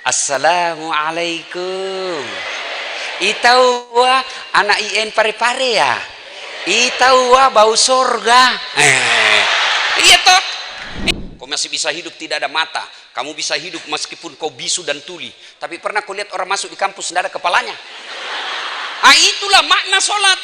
Assalamualaikum. Itau anak IN pare-pare ya. Itau bau surga. Iya toh. Kau masih bisa hidup tidak ada mata. Kamu bisa hidup meskipun kau bisu dan tuli. Tapi pernah kau lihat orang masuk di kampus tidak ada kepalanya? Ah, itulah makna sholat.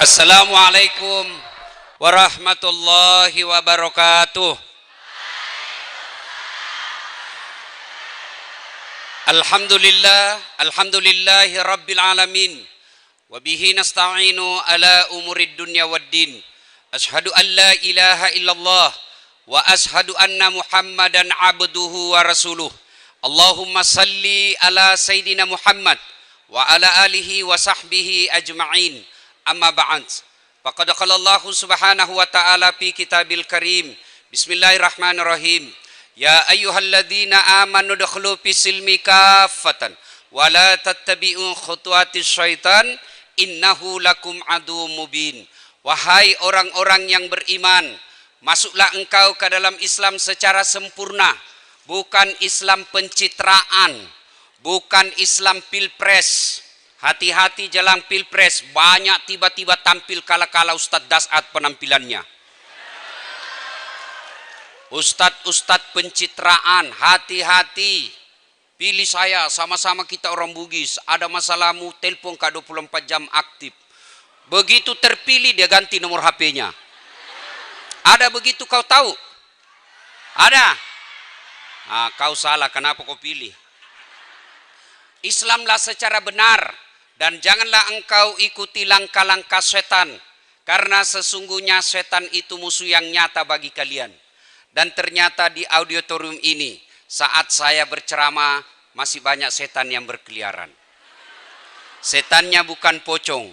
Assalamualaikum warahmatullahi wabarakatuh. Alhamdulillahi rabbil alamin. Wabihi nasta'inu ala umurid dunya waddin. Ashhadu an la ilaha illallah wa ashhadu anna muhammadan abduhu wa rasuluh. Allahumma salli ala sayyidina Muhammad wa ala alihi wa sahbihi ajma'in. Amma ba'd. Faqad qala Allah subhanahu wa ta'ala fi kitabil karim. Bismillahirrahmanirrahim. Ya ayyuhalladzina amanu dukhulu fis silmi kaffatan wa la tattabi'u khutuwatis syaitan innahu lakum adu mubin. Wahai orang-orang yang beriman, masuklah engkau ke dalam Islam secara sempurna, bukan Islam pencitraan, bukan Islam pilpres. Hati-hati jelang pilpres, banyak tiba-tiba tampil kala-kala Ustadz Dasat penampilannya. Ustadz pencitraan, hati-hati. Pilih saya, sama-sama kita orang Bugis. Ada masalahmu, telepon Kak 24 jam aktif. Begitu terpilih dia ganti nomor HP-nya. Ada begitu kau tahu? Ada? Nah, kau salah, kenapa kau pilih? Islamlah secara benar. Dan janganlah engkau ikuti langkah-langkah setan. Karena sesungguhnya setan itu musuh yang nyata bagi kalian. Dan ternyata di auditorium ini, saat saya berceramah, masih banyak setan yang berkeliaran. Setannya bukan pocong,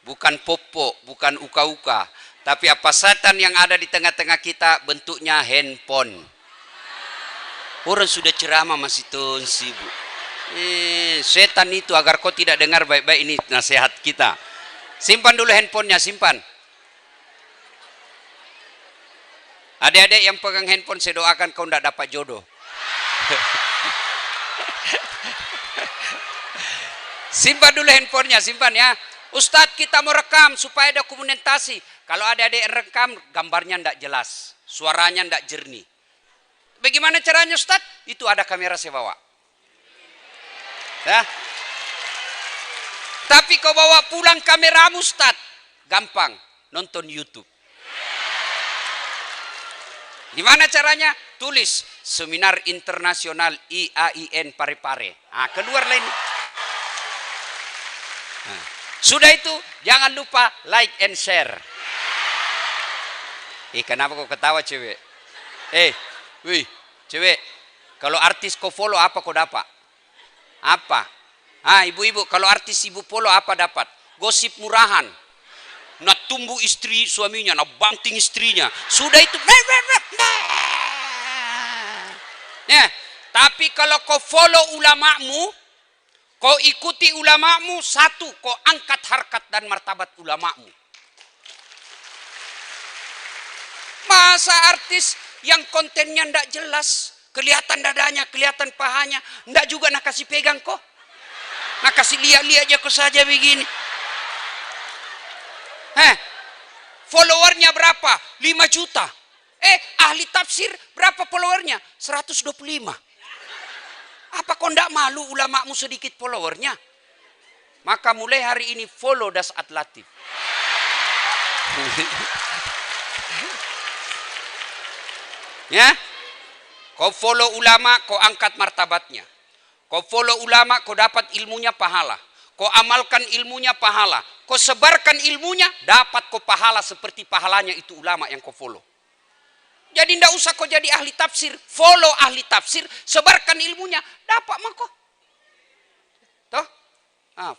bukan popo, bukan uka-uka. Tapi apa setan yang ada di tengah-tengah kita bentuknya handphone. Orang sudah ceramah masih tonsi, Bu. Setan itu agar kau tidak dengar baik-baik ini nasihat kita. Simpan dulu handphonenya, simpan. Adik-adik yang pegang handphone, saya doakan kau tidak dapat jodoh. Simpan dulu handphonenya, simpan ya. Ustadz, kita mau rekam supaya ada komunikasi. Kalau adik-adik rekam, gambarnya tidak jelas, suaranya tidak jernih. Bagaimana caranya Ustadz? Itu ada kamera saya bawa. Ya. Tapi kau bawa pulang kameramu Ustaz, gampang, nonton YouTube. Gimana caranya? Tulis Seminar Internasional IAIN Pare-Pare. Nah, keluar lain. Nah, sudah itu, jangan lupa like and share. Kenapa kau ketawa cewek? Wih, cewek, kalau artis kau follow apa kau dapat? Apa? Ibu-ibu, kalau artis ibu follow apa dapat? Gosip murahan. Nak tumbuh istri suaminya, nak banting istrinya. Sudah itu. Ya, tapi kalau kau follow ulamamu, kau ikuti ulamamu, satu, kau angkat harkat dan martabat ulamamu. Masa artis yang kontennya ndak jelas, kelihatan dadanya, kelihatan pahanya, ndak juga nak kasih pegang kok. Nak kasih lihat-lihat aja kok saja begini. Followernya berapa? 5 juta. Ahli tafsir berapa followernya? 125. Apa kau ndak malu ulamamu sedikit followernya? Maka mulai hari ini follow Dasat Latif. Ya? Kau follow ulama, kau angkat martabatnya. Kau follow ulama, kau dapat ilmunya pahala. Kau amalkan ilmunya pahala. Kau sebarkan ilmunya, dapat kau pahala seperti pahalanya itu ulama yang kau follow. Jadi tidak usah kau jadi ahli tafsir. Follow ahli tafsir, sebarkan ilmunya, dapat mah kau. Toh?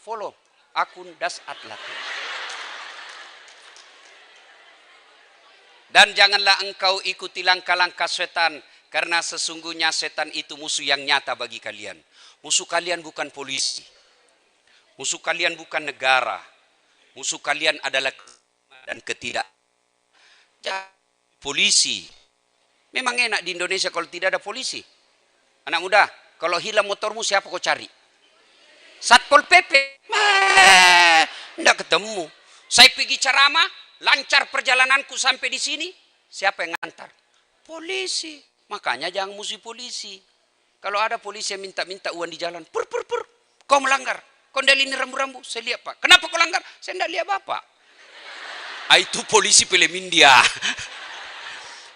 Follow akun Dasat Latif. Dan janganlah engkau ikuti langkah-langkah setan, karena sesungguhnya setan itu musuh yang nyata bagi kalian. Musuh kalian bukan polisi. Musuh kalian bukan negara. Musuh kalian adalah dan ketidak. Polisi. Memang enak di Indonesia kalau tidak ada polisi. Anak muda, kalau hilang motormu siapa kau cari? Satpol PP. Tidak ketemu. Saya pergi ceramah, lancar perjalananku sampai di sini. Siapa yang ngantar? Polisi. Makanya jangan musuh polisi. Kalau ada polisi yang minta-minta uang di jalan, pur. Kau melanggar. Kau tidak ini rambu-rambu. Saya lihat, Pak. Kenapa kau langgar? Saya tidak lihat Bapak. Itu polisi film India.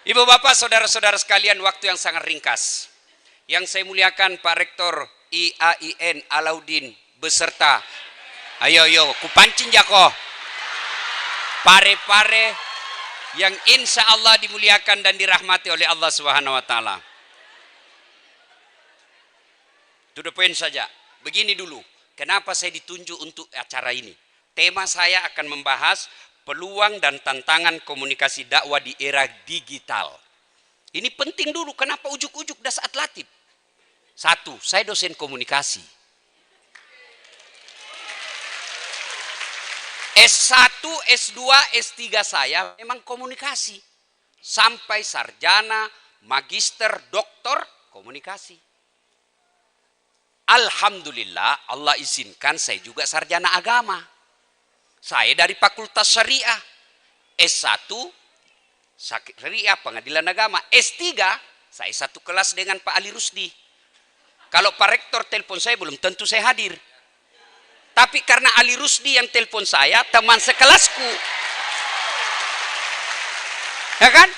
Ibu bapak, saudara-saudara sekalian, waktu yang sangat ringkas. Yang saya muliakan Pak Rektor IAIN Alauddin beserta. Ayo, kupancing jako. Pare-pare yang insya Allah dimuliakan dan dirahmati oleh Allah Subhanahu Wa Taala. To the point saja. Begini dulu, kenapa saya ditunjuk untuk acara ini? Tema saya akan membahas peluang dan tantangan komunikasi dakwah di era digital. Ini penting dulu, kenapa ujuk-ujuk das atlatif? Satu, saya dosen komunikasi. S1, S2, S3 saya memang komunikasi. Sampai sarjana, magister, doktor, komunikasi. Alhamdulillah, Allah izinkan saya juga sarjana agama. Saya dari Fakultas Syariah. S1, Syariah Pengadilan Agama. S3, saya satu kelas dengan Pak Ali Rusdi. Kalau Pak Rektor telepon saya, belum tentu saya hadir. Tapi karena Ali Rusdi yang telepon saya, teman sekelasku. Ya kan?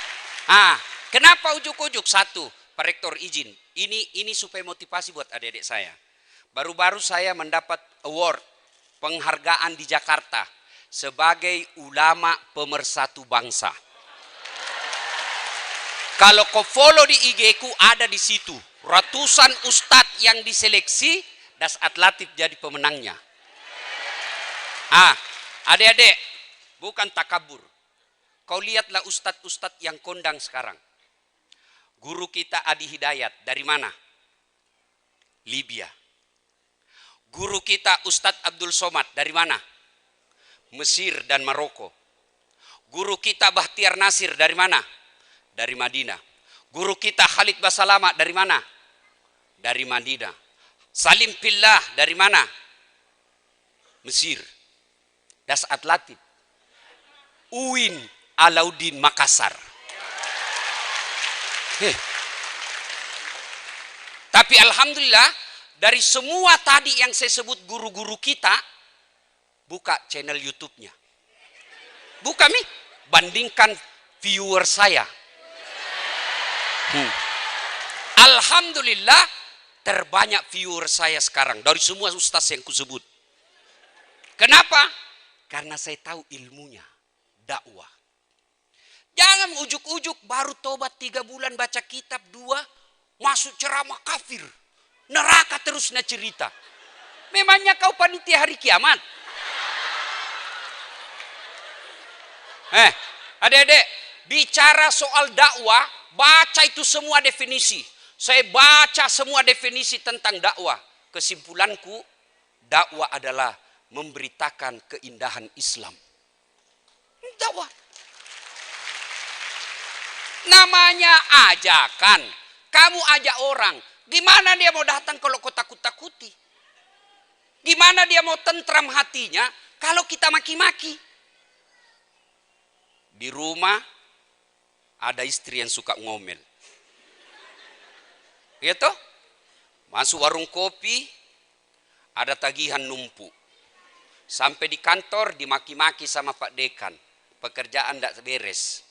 Kenapa ujuk-ujuk? Satu, Pak Rektor izin. Ini supaya motivasi buat adik-adik saya. Baru-baru saya mendapat award, penghargaan di Jakarta sebagai ulama pemersatu bangsa. Kalau kau follow di IG ku, ada di situ ratusan ustadz yang diseleksi, das atlatif jadi pemenangnya. Adik-adik, bukan takabur. Kau lihatlah ustadz-ustadz yang kondang sekarang. Guru kita Adi Hidayat dari mana? Libya. Guru kita Ustadz Abdul Somad dari mana? Mesir dan Maroko. Guru kita Bahtiar Nasir dari mana? Dari Madinah. Guru kita Khalid Basalama dari mana? Dari Madinah. Salim Pillah dari mana? Mesir. Das Atlatif. Uin Alauddin Makassar. Tapi alhamdulillah, dari semua tadi yang saya sebut guru-guru kita, buka channel YouTube-nya. Buka bandingkan viewer saya. Alhamdulillah, terbanyak viewer saya sekarang dari semua ustaz yang kusebut. Kenapa? Karena saya tahu ilmunya, dakwah. Jangan ujuk-ujuk baru tobat 3 bulan baca kitab 2, masuk ceramah kafir. Neraka terus cerita. Memangnya kau panitia hari kiamat? Adik-adik, bicara soal dakwah, baca itu semua definisi. Saya baca semua definisi tentang dakwah. Kesimpulanku, dakwah adalah memberitakan keindahan Islam. Dakwah. Namanya ajakan. Kamu ajak orang. Gimana dia mau datang kalau kau takut-takuti? Gimana dia mau tentram hatinya kalau kita maki-maki? Di rumah ada istri yang suka ngomel. Ya toh? Masuk warung kopi, ada tagihan numpuk. Sampai di kantor dimaki-maki sama Pak Dekan. Pekerjaan tidak beres.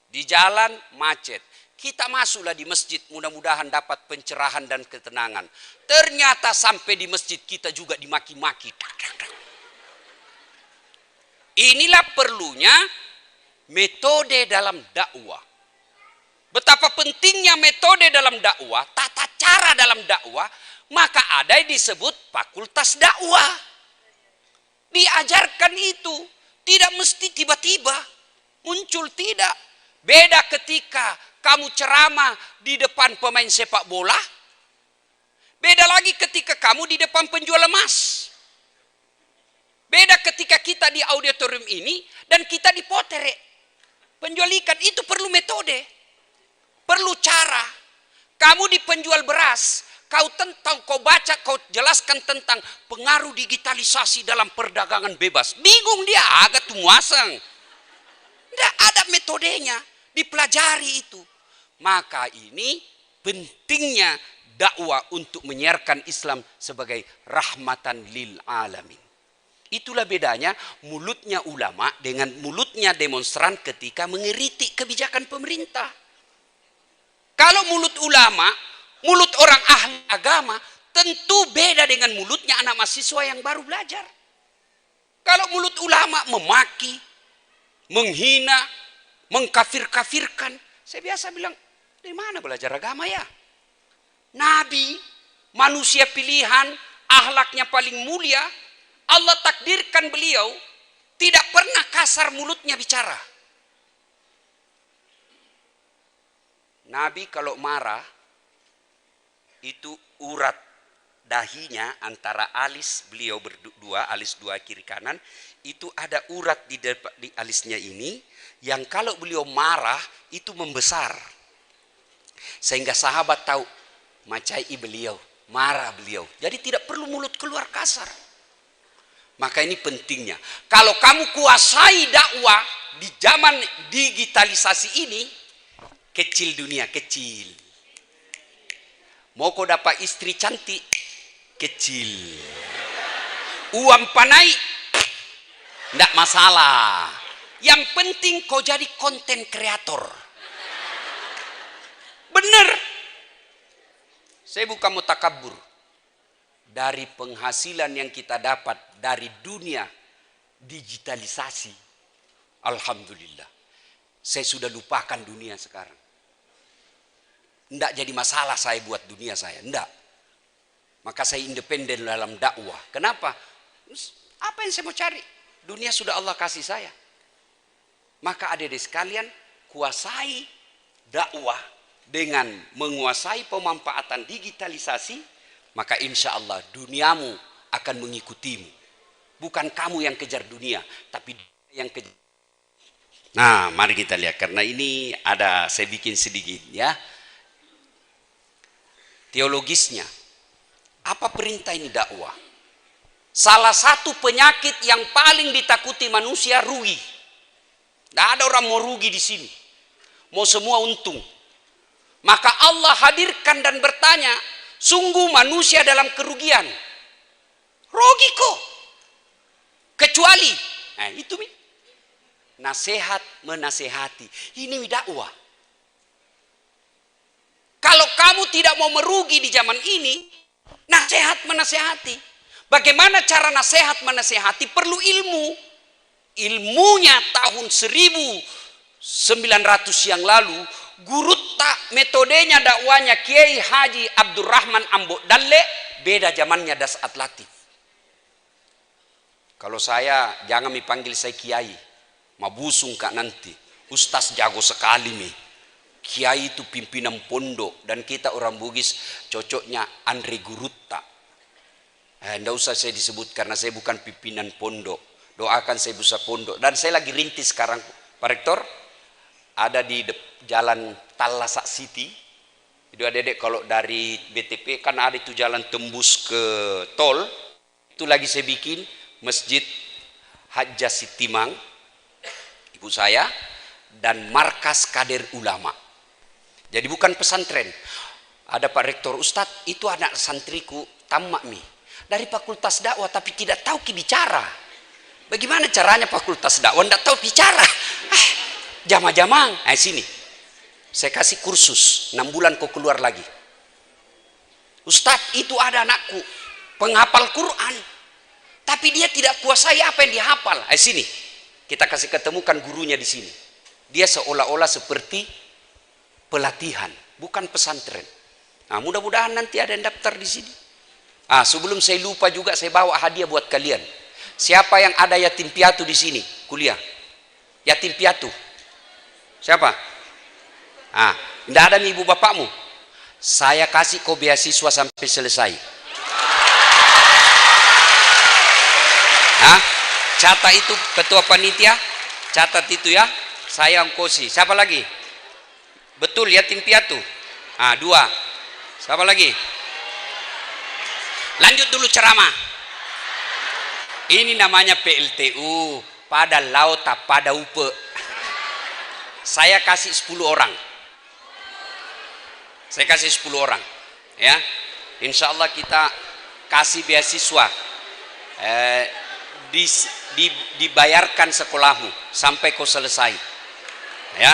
Di jalan macet. Kita masuklah di masjid, mudah-mudahan dapat pencerahan dan ketenangan. Ternyata sampai di masjid kita juga dimaki-maki. Inilah perlunya metode dalam dakwah. Betapa pentingnya metode dalam dakwah, tata cara dalam dakwah, maka ada yang disebut fakultas dakwah. Diajarkan itu, tidak mesti tiba-tiba muncul, tidak. Beda ketika kamu ceramah di depan pemain sepak bola. Beda lagi ketika kamu di depan penjual emas. Beda ketika kita di auditorium ini dan kita di potere. Penjual ikan itu perlu metode. Perlu cara. Kamu di penjual beras, kau baca, kau jelaskan tentang pengaruh digitalisasi dalam perdagangan bebas. Bingung dia, agak tumuasang. Tidak ada metodenya, dipelajari itu. Maka ini pentingnya dakwah untuk menyiarkan Islam sebagai rahmatan lil alamin. Itulah bedanya mulutnya ulama dengan mulutnya demonstran ketika mengkritik kebijakan pemerintah. Kalau mulut ulama, mulut orang ahli agama, tentu beda dengan mulutnya anak mahasiswa yang baru belajar. Kalau mulut ulama memaki, menghina, mengkafir-kafirkan, saya biasa bilang, dari mana belajar agama ya? Nabi, manusia pilihan, akhlaknya paling mulia, Allah takdirkan beliau tidak pernah kasar mulutnya bicara. Nabi kalau marah, itu urat dahinya antara alis beliau berdua, alis dua kiri kanan, itu ada urat di alisnya ini, yang kalau beliau marah, itu membesar. Sehingga sahabat tahu, macai beliau, marah beliau. Jadi tidak perlu mulut keluar kasar. Maka ini pentingnya. Kalau kamu kuasai dakwah di zaman digitalisasi ini, kecil dunia, kecil. Mau kau dapat istri cantik, kecil. Uang panai, tidak masalah. Yang penting kau jadi konten kreator. Benar. Saya bukan mutakabur. Dari penghasilan yang kita dapat dari dunia digitalisasi, alhamdulillah. Saya sudah lupakan dunia sekarang. Tidak jadi masalah saya buat dunia saya. Tidak. Maka saya independen dalam dakwah. Kenapa? Apa yang saya mau cari? Dunia sudah Allah kasih saya. Maka adik-adik sekalian, kuasai dakwah dengan menguasai pemanfaatan digitalisasi, maka insya Allah duniamu akan mengikutimu. Bukan kamu yang kejar dunia, tapi yang kejar. Nah, mari kita lihat. Karena ini ada, saya bikin sedikit ya. Teologisnya, apa perintah ini dakwah? Salah satu penyakit yang paling ditakuti manusia, rugi. Tidak ada orang mau rugi di sini. Mau semua untung. Maka Allah hadirkan dan bertanya, sungguh manusia dalam kerugian. Rugi kok. Kecuali, nah itu nasihat menasehati. Ini dakwah. Kalau kamu tidak mau merugi di zaman ini, nasihat menasehati. Bagaimana cara nasihat menasehati? Perlu ilmu. Ilmunya tahun 1900 yang lalu, Gurutta metodenya dakwanya Kiai Haji Abdurrahman Ambo Dalle, beda zamannya Dasat Latif. Kalau saya, jangan dipanggil saya Kiai, mabusung kak nanti. Ustaz jago sekali nih. Kiai itu pimpinan pondok, dan kita orang Bugis cocoknya Andre Gurutta. Tidak usah saya disebut karena saya bukan pimpinan pondok. Doakan saya bisa pondok. Dan saya lagi rintis sekarang, Pak Rektor, ada di jalan Talasak City. Jadi adik-adik kalau dari BTP kan ada itu jalan tembus ke tol. Itu lagi saya bikin Masjid Hajjah Sitimang, ibu saya, dan markas kader ulama. Jadi bukan pesantren. Ada Pak Rektor, Ustadz itu anak santriku tamak mi dari fakultas dakwah tapi tidak tahu bicara. Bagaimana caranya fakultas dakwah tidak tahu bicara? Jamang-jamang, sini. Saya kasih kursus 6 bulan kau keluar lagi. Ustadz itu ada anakku penghafal Quran, tapi dia tidak kuasai apa yang dihafal. Sini. Kita kasih ketemukan gurunya di sini. Dia seolah-olah seperti pelatihan, bukan pesantren. Nah, mudah-mudahan nanti ada yang daftar di sini. Sebelum saya lupa juga, saya bawa hadiah buat kalian. Siapa yang ada yatim piatu di sini? Kuliah. Yatim piatu. Siapa? Tidak ada nih ibu bapakmu. Saya kasih kau beasiswa sampai selesai. Catat itu ketua panitia, catat itu ya. Saya ongkosi. Siapa lagi? Betul yatim piatu. 2. Siapa lagi? Lanjut dulu ceramah. Ini namanya PLTU, pada laut tak pada upe. Saya kasih 10 orang. Saya kasih 10 orang. Ya. Insya Allah kita kasih beasiswa. Dibayarkan sekolahmu sampai kau selesai. Ya,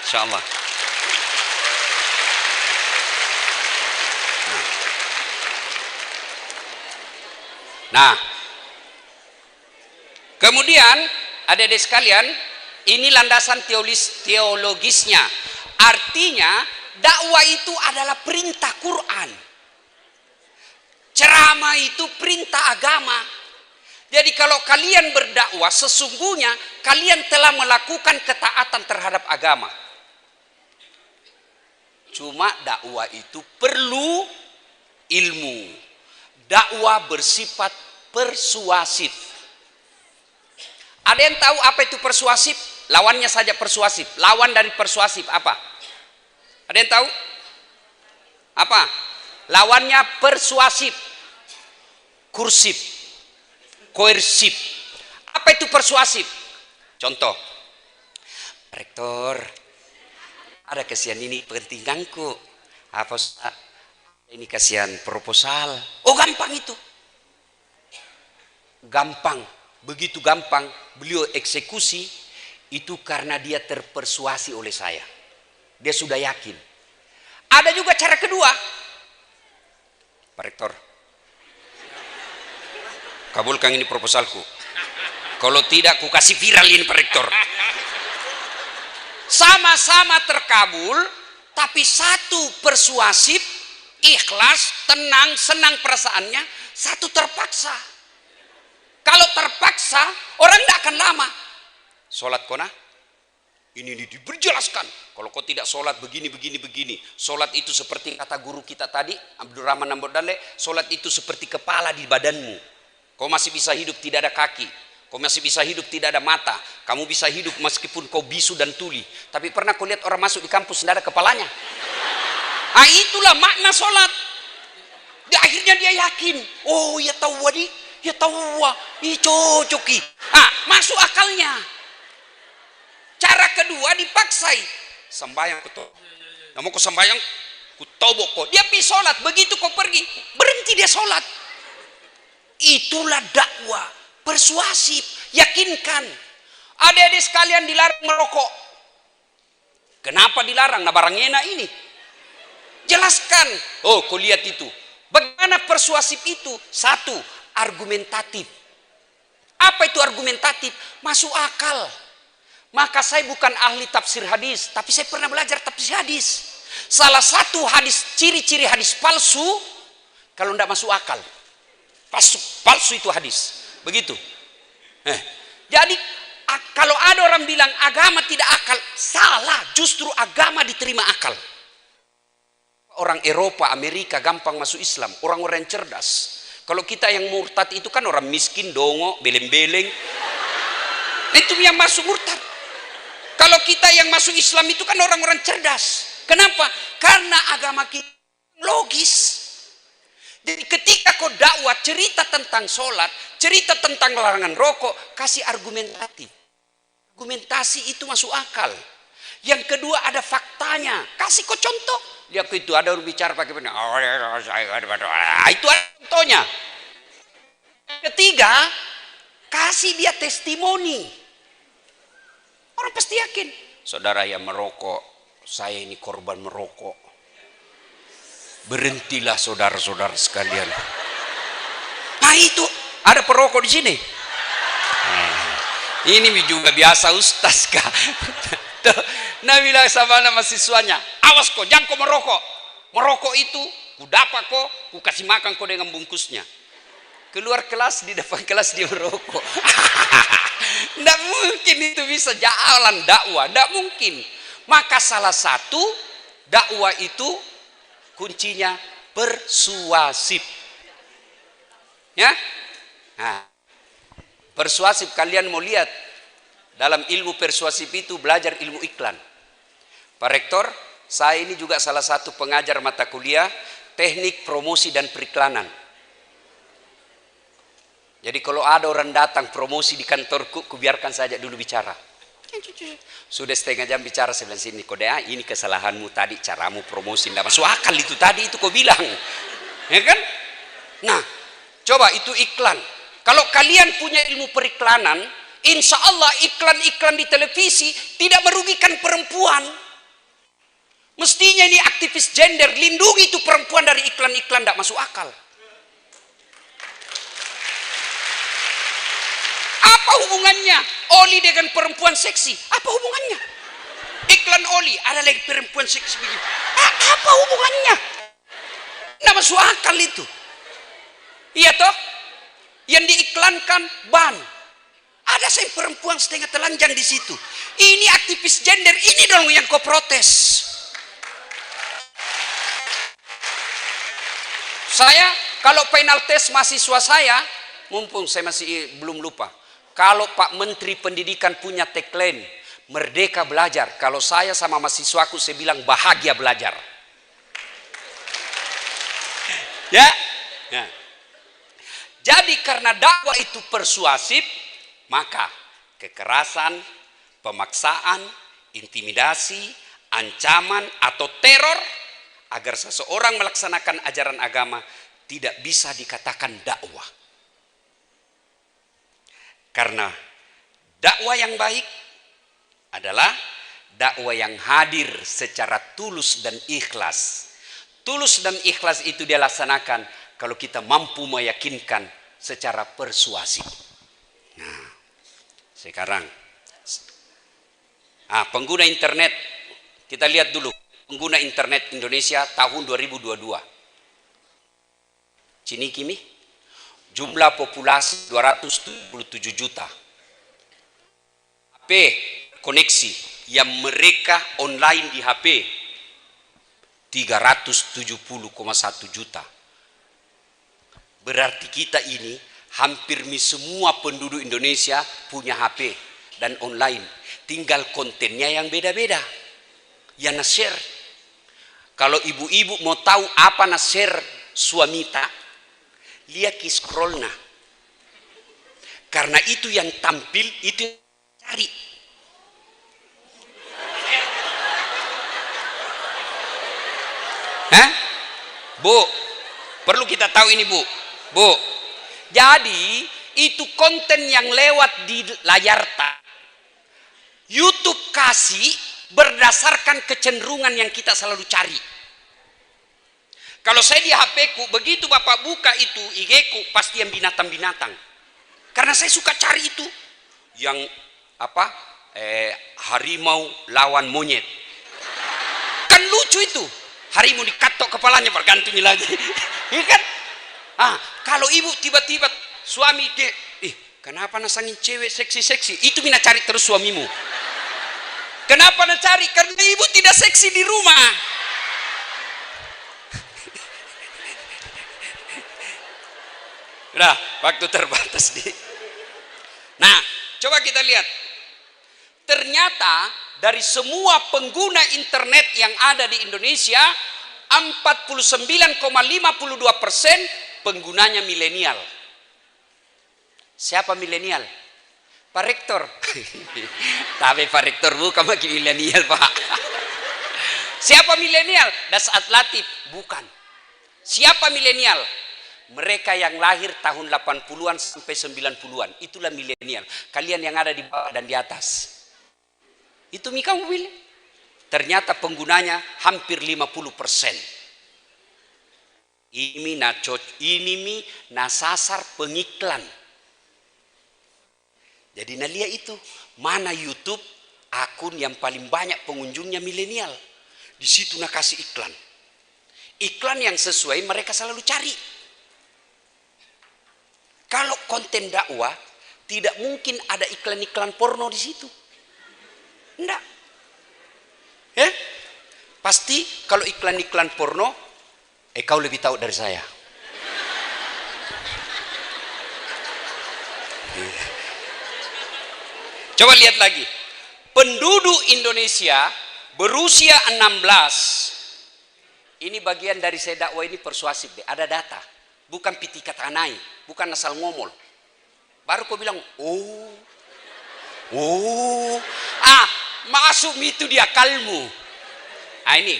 insya Allah. Nah, kemudian adik-adik sekalian, ini landasan teologisnya. Artinya dakwah itu adalah perintah Quran. Ceramah itu perintah agama. Jadi kalau kalian berdakwah, sesungguhnya kalian telah melakukan ketaatan terhadap agama. Cuma dakwah itu perlu ilmu. Dakwah bersifat persuasif. Ada yang tahu apa itu persuasif? Lawannya saja persuasif. Lawan dari persuasif apa? Ada yang tahu? Apa? Lawannya persuasif. Kursif. Koersif. Apa itu persuasif? Contoh, Rektor, ada kasihan ini pentinganku. Apa ini kasihan proposal? Oh gampang itu. Gampang, begitu gampang. Beliau eksekusi itu karena dia terpersuasi oleh saya. Dia sudah yakin. Ada juga cara kedua. Pak Rektor, kabulkan ini proposalku. Kalau tidak, ku kasih viral ini Pak Rektor. Sama-sama terkabul, tapi satu persuasif, ikhlas, tenang, senang perasaannya, satu terpaksa. Kalau terpaksa, orang tidak akan lama. Sholat kona, ini diberjelaskan. Kalau kau tidak sholat begini. Sholat itu seperti kata guru kita tadi, Abdurrahman Nambodale, sholat itu seperti kepala di badanmu. Kau masih bisa hidup tidak ada kaki. Kau masih bisa hidup tidak ada mata. Kamu bisa hidup meskipun kau bisu dan tuli. Tapi pernah kau lihat orang masuk di kampus tidak ada kepalanya? Itulah makna sholat. Di akhirnya dia yakin. Oh ya tahu wadi, ya tahu wah, ini cocoki. Masuk akalnya. Cara kedua dipaksai. Sembayang kau. Namun kau sembayang, ku tobok kau. Dia pergi sholat. Begitu kau pergi, berhenti dia sholat. Itulah dakwah persuasif, yakinkan. Adik-adik sekalian dilarang merokok. Kenapa dilarang? Nah barang enak ini. Jelaskan. Oh, kau lihat itu. Bagaimana persuasif itu? Satu, argumentatif. Apa itu argumentatif? Masuk akal. Maka saya bukan ahli tafsir hadis, tapi saya pernah belajar tafsir hadis. Salah satu hadis, ciri-ciri hadis palsu, kalau tidak masuk akal. Palsu itu hadis. Begitu. Jadi kalau ada orang bilang agama tidak akal, salah. Justru agama diterima akal. Orang Eropa, Amerika gampang masuk Islam. Orang-orang yang cerdas. Kalau kita yang murtad itu kan orang miskin, dongo, beleng-beleng. Itu yang masuk murtad. Kalau kita yang masuk Islam itu kan orang-orang cerdas. Kenapa? Karena agama kita logis. Jadi ketika kau dakwah cerita tentang sholat, cerita tentang larangan rokok, kasih argumentatif. Argumentasi itu masuk akal. Yang kedua ada faktanya. Kasih kau contoh. Lihat itu ada orang bicara pakai benar. Itu ada contohnya. Ketiga, kasih dia testimoni. Orang pasti yakin. Saudara yang merokok, saya ini korban merokok. Berhentilah saudara-saudara sekalian. Nah itu ada perokok di sini. Ini juga biasa ustaz kah? Nah bilang sama mahasiswanya, awas kok, jangan kau merokok. Merokok itu, ku dapat kok, ku kasih makan kau dengan bungkusnya. Keluar kelas, di depan kelas dia merokok. Tidak mungkin itu bisa jalan dakwah, tidak mungkin. Maka salah satu dakwah itu kuncinya persuasif. Ya? Nah, persuasif, kalian mau lihat dalam ilmu persuasif itu belajar ilmu iklan. Pak Rektor, saya ini juga salah satu pengajar mata kuliah teknik promosi dan periklanan. Jadi kalau ada orang datang promosi di kantorku, kubiarkan saja dulu bicara. Sudah setengah jam bicara, saya bilang, sini kode ini kesalahanmu tadi, caramu promosi tidak masuk akal itu tadi, itu kau bilang. Ya kan? Nah, coba itu iklan. Kalau kalian punya ilmu periklanan, insya Allah iklan-iklan di televisi tidak merugikan perempuan. Mestinya ini aktivis gender, lindungi itu perempuan dari iklan-iklan tidak masuk akal. Apa hubungannya oli dengan perempuan seksi? Apa hubungannya? Iklan oli, ada lagi perempuan seksi begini. Apa hubungannya? Tidak masuk akal itu. Iya toh? Yang diiklankan ban. Ada saya perempuan setengah telanjang di situ. Ini aktivis gender, ini dong yang kau protes. Saya kalau final test mahasiswa saya, mumpung saya masih belum lupa. Kalau Pak Menteri Pendidikan punya tagline Merdeka Belajar, kalau saya sama mahasiswaku saya bilang bahagia belajar. Ya? Ya. Jadi karena dakwah itu persuasif, maka kekerasan, pemaksaan, intimidasi, ancaman atau teror agar seseorang melaksanakan ajaran agama tidak bisa dikatakan dakwah. Karena dakwah yang baik adalah dakwah yang hadir secara tulus dan ikhlas. Tulus dan ikhlas itu dia laksanakan kalau kita mampu meyakinkan secara persuasif. Nah, sekarang pengguna internet, kita lihat dulu pengguna internet Indonesia tahun 2022. Cini kimi jumlah populasi 277 juta. HP koneksi yang mereka online di HP 370,1 juta. Berarti kita ini hampir semua penduduk Indonesia punya HP dan online. Tinggal kontennya yang beda-beda. Ya na-share. Kalau ibu-ibu mau tahu apa na-share suamita, lihat ki scrollnya. Karena itu yang tampil, itu yang cari. Hah? Bu, perlu kita tahu ini Bu. Bu, jadi itu konten yang lewat di layar tak. YouTube kasih berdasarkan kecenderungan yang kita selalu cari. Kalau saya di HP ku, begitu Bapak buka itu IG ku, pasti yang binatang-binatang. Karena saya suka cari itu. Yang apa? Harimau lawan monyet. Kan lucu itu. Harimau dikatok kepalanya, bergantung lagi. Iya kan? Kalau ibu tiba-tiba suami dia, kenapa nasangin cewek seksi-seksi? Itu mina cari terus suamimu. Kenapa nak cari? Karena ibu tidak seksi di rumah. Udah, waktu terbatas nih. Nah, coba kita lihat. Ternyata dari semua pengguna internet yang ada di Indonesia, 49,52% penggunanya milenial. Siapa milenial? Pak Rektor. Tapi Pak Rektor bukan lagi milenial, Pak. Siapa milenial? Dasat Latif, bukan. Siapa milenial? Mereka yang lahir tahun 80-an sampai 90-an. Itulah milenial. Kalian yang ada di bawah dan di atas. Itu Mika mobil. Ternyata penggunanya hampir 50%. Ini nasasar pengiklan. Jadi lihat itu, mana YouTube akun yang paling banyak pengunjungnya milenial. Di situ kasih iklan. Iklan yang sesuai mereka selalu cari. Kalau konten dakwah tidak mungkin ada iklan-iklan porno di situ. Enggak. Pasti kalau iklan-iklan porno, kau lebih tahu dari saya. Coba lihat lagi. Penduduk Indonesia berusia 16. Ini bagian dari saya dakwah ini persuasif deh. Ada data. Bukan piti katanai, bukan asal ngomol. Baru kau bilang, masuk itu di akalmu. Nah ini,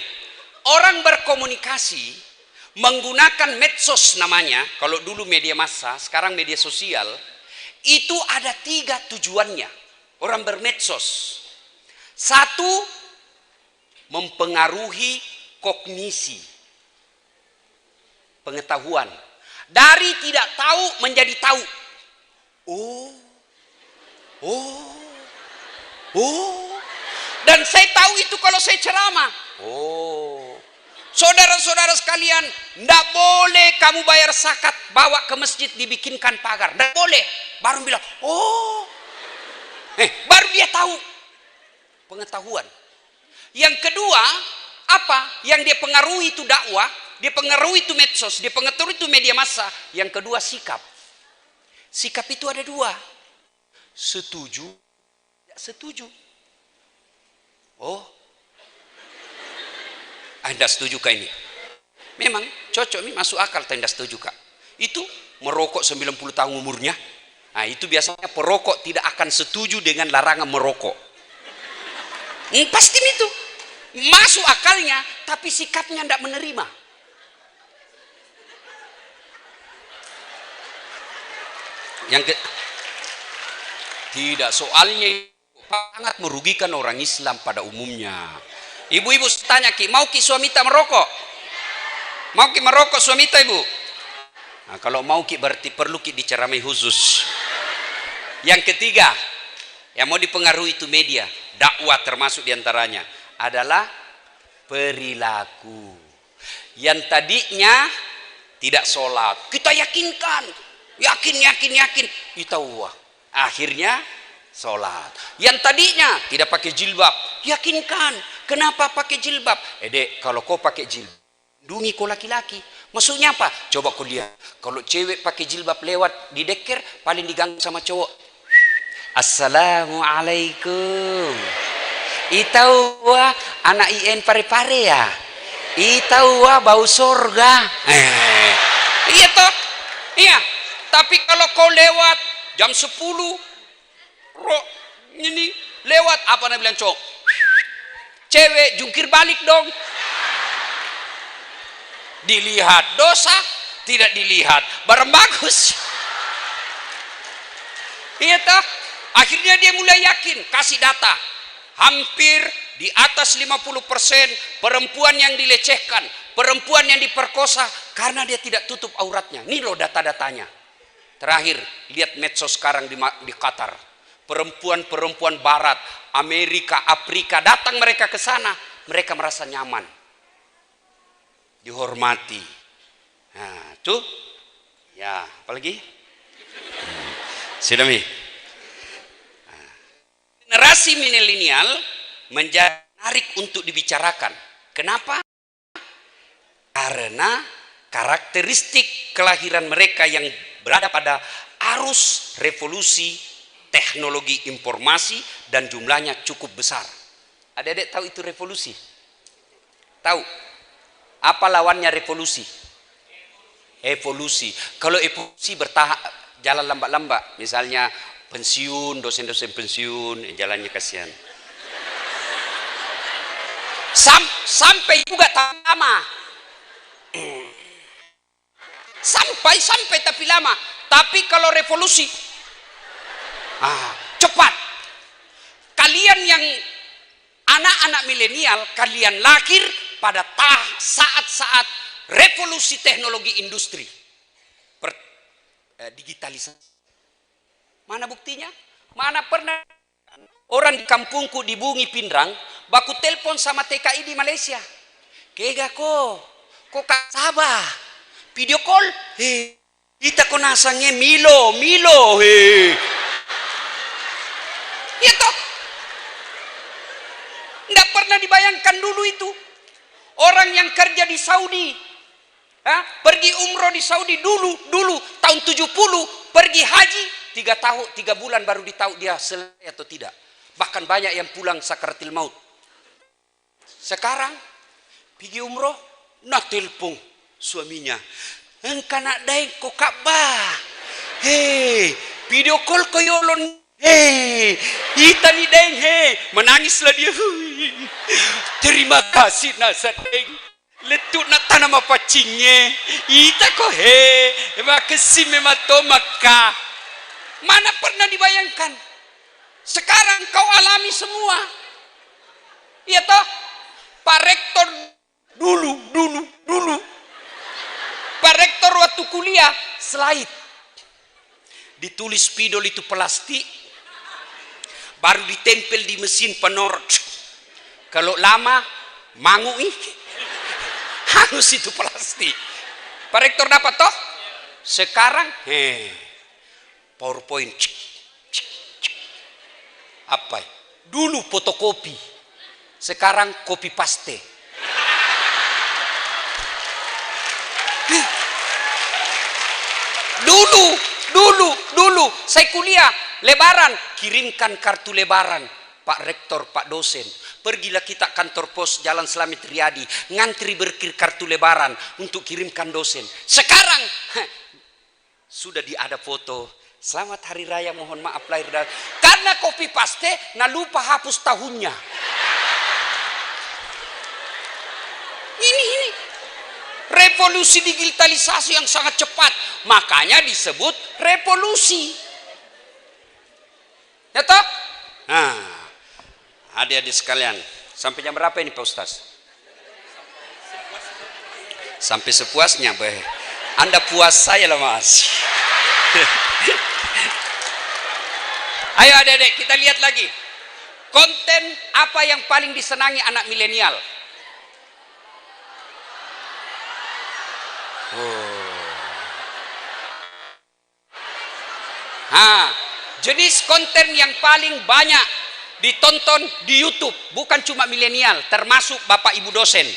orang berkomunikasi menggunakan medsos namanya. Kalau dulu media massa, sekarang media sosial. Itu ada 3 tujuannya. Orang bermedsos. 1, mempengaruhi kognisi, pengetahuan. Dari tidak tahu menjadi tahu. Dan saya tahu itu kalau saya ceramah. Saudara-saudara sekalian, tidak boleh kamu bayar zakat, bawa ke masjid dibikinkan pagar. Tidak boleh. Baru bilang, baru dia tahu. Pengetahuan. Yang kedua, apa? Yang dia pengaruhi itu dakwah, dia pengaruhi itu medsos, dia pengaruhi itu media massa. Yang kedua, sikap. Sikap itu ada 2. Setuju, tidak setuju. Anda setuju kak ini? Memang cocok, ini masuk akal, Anda setuju kak? Itu merokok 90 tahun umurnya. Nah itu biasanya perokok tidak akan setuju dengan larangan merokok. Pasti itu. Masuk akalnya, tapi sikapnya tidak menerima. Tidak, soalnya sangat merugikan orang Islam pada umumnya. Ibu-ibu tanya Ki, mau Ki suami tak merokok? Mau Ki merokok suami tak ibu? Nah, kalau mau Ki berarti perlu Ki diceramai khusus. Yang ketiga, yang mau dipengaruhi itu media, dakwah termasuk diantaranya adalah perilaku. Yang tadinya tidak sholat, kita yakinkan, yakin, kita akhirnya sholat. Yang tadinya tidak pakai jilbab, yakinkan. Kenapa pakai jilbab? Dek, kalau kau pakai jilbab, lindungi kau laki-laki. Maksudnya apa? Coba kau lihat. Kalau cewek pakai jilbab lewat di deker, paling diganggu sama cowok. Assalamualaikum. Itau anak IN pare-pare ya. Itau bau sorga. Iya toh? Iya. Tapi kalau kau lewat jam 10, ini lewat apa namanya bilang cowok? Cewek jungkir balik dong. Dilihat dosa, tidak dilihat barang bagus. Iya toh? Akhirnya dia mulai yakin, kasih data. Hampir di atas 50% perempuan yang dilecehkan, perempuan yang diperkosa karena dia tidak tutup auratnya. Ini loh data-datanya. Terakhir, lihat medsos sekarang di Qatar. Perempuan-perempuan barat, Amerika, Afrika, datang mereka ke sana, mereka merasa nyaman. Dihormati. Nah, tuh. Ya, apalagi? Sudah Mi. Generasi milenial menjadi menarik untuk dibicarakan. Kenapa? Karena karakteristik kelahiran mereka yang berada pada arus revolusi teknologi informasi dan jumlahnya cukup besar. Adik-adik tahu itu revolusi? Tahu? Apa lawannya revolusi? Evolusi. Kalau evolusi bertahap, jalan lambat-lambat, misalnya pensiun, dosen-dosen pensiun, jalannya kasihan. Sampai juga tak lama. Sampai tapi lama. Tapi kalau revolusi, cepat. Kalian yang anak-anak milenial, kalian lahir pada saat-saat revolusi teknologi industri, digitalisasi. Mana buktinya? Mana pernah orang di kampungku di Bungi Pindrang baku telepon sama TKI di Malaysia. Kega kok sabah video call. Kita ko nasangnya Milo. Iya toh? Nggak pernah dibayangkan dulu itu. Orang yang kerja di Saudi, pergi umroh di Saudi dulu tahun 70, pergi haji 3 bulan baru ditahu dia selesai atau tidak. Bahkan banyak yang pulang sakaratil maut. Sekarang pergi umroh, nah telepon suaminya, engkau nak daeng ko Ka'bah, video call ko yolon, ita ni daeng, menangislah dia, terima kasih nasa daeng, letuk nak tanam apa cingnya, ita ko makasih memato maka, mana pernah dibayangkan, sekarang kau alami semua, iya toh, Pak Rektor dulu, Pak Rektor waktu kuliah, slide, ditulis spidol itu plastik, baru ditempel di mesin penorot, kalau lama, mangui, hangus itu plastik, Pak Rektor dapat toh, sekarang, PowerPoint, apa? Dulu fotokopi, sekarang copy paste. Dulu saya kuliah lebaran, kirimkan kartu lebaran Pak Rektor, Pak dosen, pergilah kita kantor pos Jalan Slamet Riyadi, ngantri berkir kartu lebaran untuk kirimkan dosen. Sekarang sudah ada foto, selamat hari raya, mohon maaf lahir dan karena copy paste, nah lupa hapus tahunnya. Ini revolusi digitalisasi yang sangat cepat, makanya disebut revolusi. Ya toh? Nah, adik-adik sekalian, sampai jam berapa ini Pak Ustaz? Sampai sepuasnya, Beh. Anda puas, saya lah Mas. Ayo adik-adik, kita lihat lagi. Konten apa yang paling disenangi anak milenial? Jenis konten yang paling banyak ditonton di YouTube, bukan cuma milenial, termasuk Bapak Ibu dosen.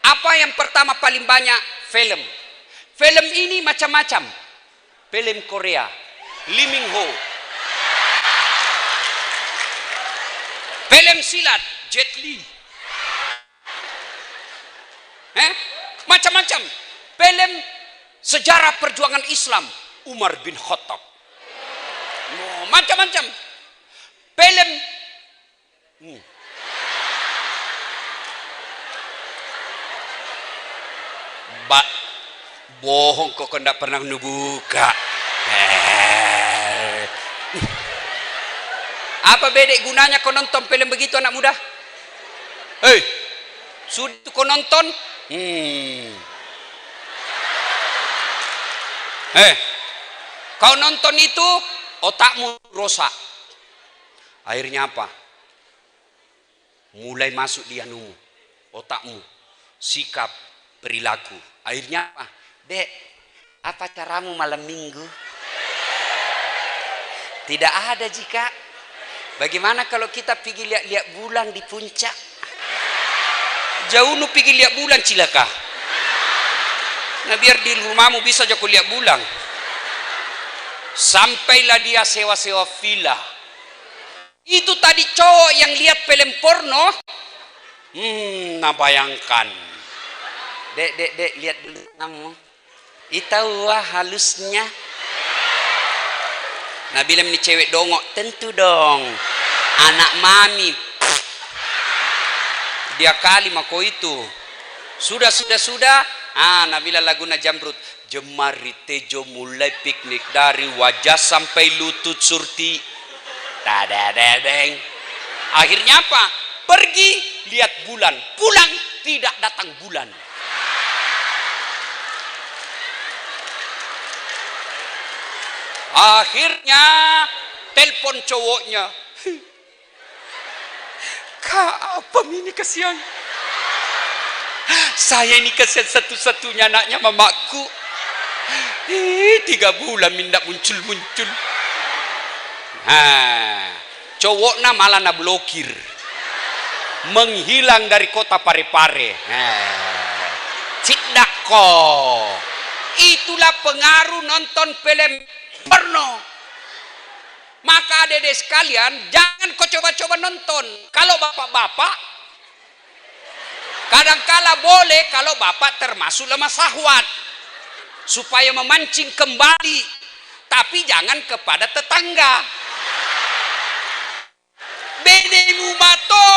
Apa yang pertama paling banyak? Film. Film ini macam-macam. Film Korea, Lee Min Ho. Film silat, Jet Li. Macam-macam. Film sejarah perjuangan Islam, Umar bin Khattab. Macam-macam. Film bohong kok tidak pernah nubuka. Apa bedek gunanya kau nonton film begitu anak muda? Sudah kau nonton? Kau nonton itu, otakmu rusak. Akhirnya apa? Mulai masuk di anumu, otakmu, sikap, perilaku. Akhirnya apa? Dek, apa caramu malam minggu? Tidak ada jika. Bagaimana kalau kita pergi lihat-lihat bulan di puncak? Jauh nu pergi lihat bulan cilaka. Nah biar di rumahmu bisa aja kau lihat bulan. Sampailah dia sewa-sewa villa. Itu tadi cowok yang lihat film porno. Nah bayangkan. Dek, lihat dulu kamu. Itu wah halusnya. Nah bila ini cewek dongok, tentu dong. Anak mami. Dia kali mako itu. Sudah. Nabila Laguna Jamrut. Jemari Tejo mulai piknik dari wajah sampai lutut surti. Dadadadeng. Akhirnya apa? Pergi lihat bulan. Pulang tidak datang bulan. Akhirnya telepon cowoknya. Kak, apa ini kasihan? Saya ini kasihan satu-satunya anaknya mamaku. 3 bulan minta muncul-muncul. Cowoknya malah na blokir. menghilang dari kota Parepare. Cidako. Itulah pengaruh nonton film porno. Maka adik-adik sekalian, jangan kau coba-coba nonton. Kalau bapak-bapak, kadangkala boleh kalau bapak termasuk lemah syahwat, supaya memancing kembali, tapi jangan kepada tetangga. Bedemu mato.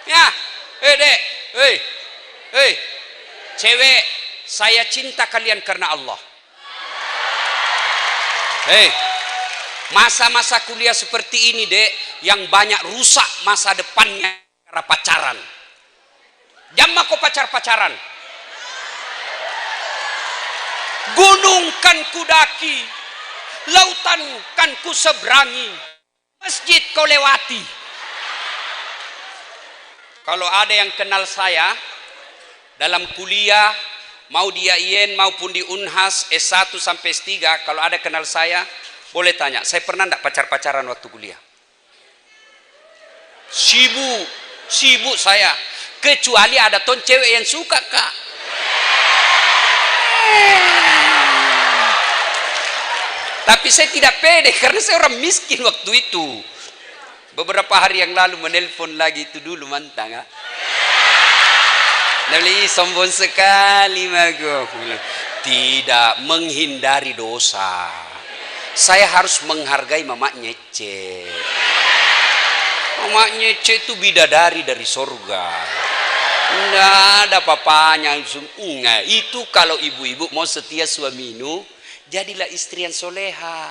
Ya, dek, cewek, saya cinta kalian karena Allah. Masa-masa kuliah seperti ini, dek, yang banyak rusak masa depannya karena pacaran. Jangan kau pacaran. Gunung kan ku daki, lautan kan ku seberangi, masjid kau lewati. Kalau ada yang kenal saya dalam kuliah, mau di IAIN maupun di Unhas S1 sampai S3, kalau ada kenal saya, boleh tanya, saya pernah enggak pacaran waktu kuliah? Sibuk saya. Kecuali ada ton cewek yang suka, Kak. Tapi saya tidak pede karena saya orang miskin waktu itu. Beberapa hari yang lalu menelpon lagi itu dulu mantan. Nabi sombong sekali mago. Tidak, menghindari dosa. Saya harus menghargai Mama Nyece. Mama Nyece itu bidadari dari surga. Tidak ada papanya. Itu kalau ibu-ibu mau setia suamimu, jadilah istri yang soleha.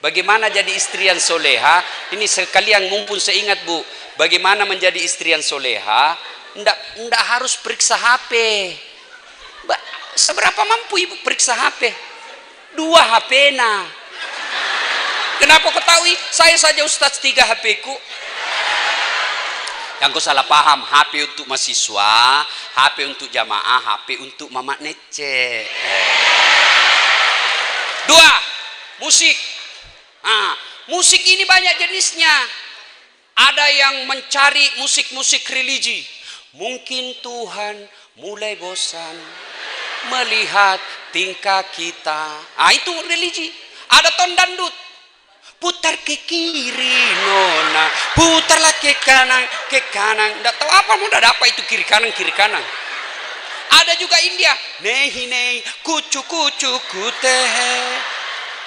Bagaimana jadi istri yang soleha? Ini sekalian mumpun saya ingat, Bu. Bagaimana menjadi istri yang soleha? Nggak harus periksa HP. Seberapa mampu ibu periksa HP? 2 HP nah. Kenapa ketahui? Saya saja Ustaz 3 HP ku. Yang kau salah paham, HP untuk mahasiswa, HP untuk jamaah, HP untuk Mama Nece. 2, musik. Musik ini banyak jenisnya. Ada yang mencari musik-musik religi. Mungkin Tuhan mulai bosan melihat tingkah kita. Itu religi. Ada ton dangdut. Putar ke kiri nona, putarlah ke kanan. Nggak tahu apa mau ada apa itu kiri kanan. Ada juga India. Nehi kucu kutehe.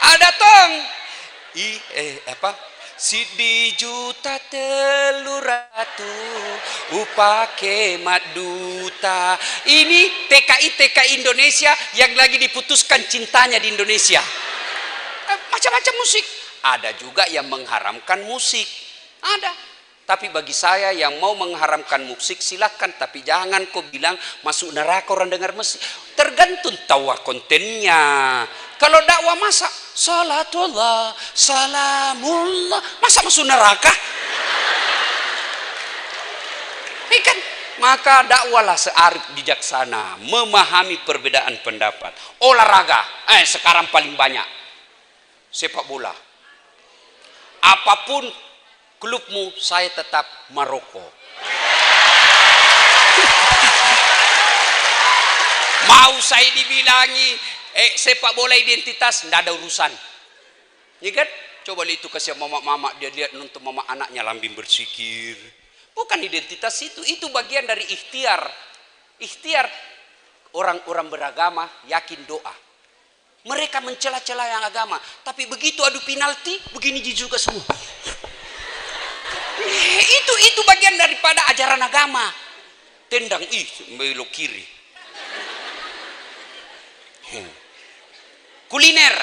Ada tong. Sidi juta telur ratu upake maduta. Ini TKI Indonesia yang lagi diputuskan cintanya di Indonesia. Macam-macam musik. Ada juga yang mengharamkan musik. Ada. Tapi bagi saya yang mau mengharamkan musik silahkan, tapi jangan kau bilang masuk neraka orang dengar musik. Tergantung tahu kontennya. Kalau dakwah masa salatullah, salamullah, masa masuk neraka? Kan? Maka dakwalah searif bijaksana, memahami perbedaan pendapat. Olahraga, sekarang paling banyak sepak bola. Apapun klubmu, saya tetap Maroko. Mau saya dibilangi sepak bola identitas, tidak ada urusan. Ya kan? Coba lihat itu kasih mama dia lihat nonton mama anaknya lambing bersikir. Bukan identitas itu bagian dari ikhtiar. Ikhtiar orang-orang beragama yakin doa. Mereka mencela-cela yang agama, tapi begitu adu penalti begini juga semua. Itu bagian daripada ajaran agama. Tendang belok kiri. Kuliner,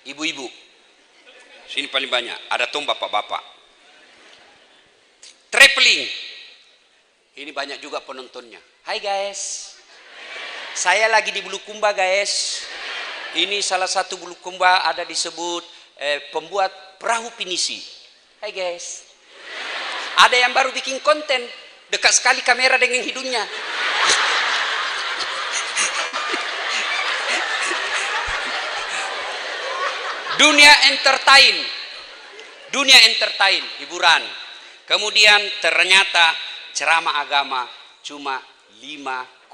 ibu-ibu. Sini paling banyak. Ada tom bapak-bapak. Traveling. Ini banyak juga penontonnya. Hai guys. Saya lagi di Bulukumba guys. Ini salah satu Bulukumba ada disebut pembuat perahu pinisi. Hai guys. Ada yang baru bikin konten, dekat sekali kamera dengan hidungnya. Dunia entertain, hiburan. Kemudian ternyata ceramah agama cuma 5,3%.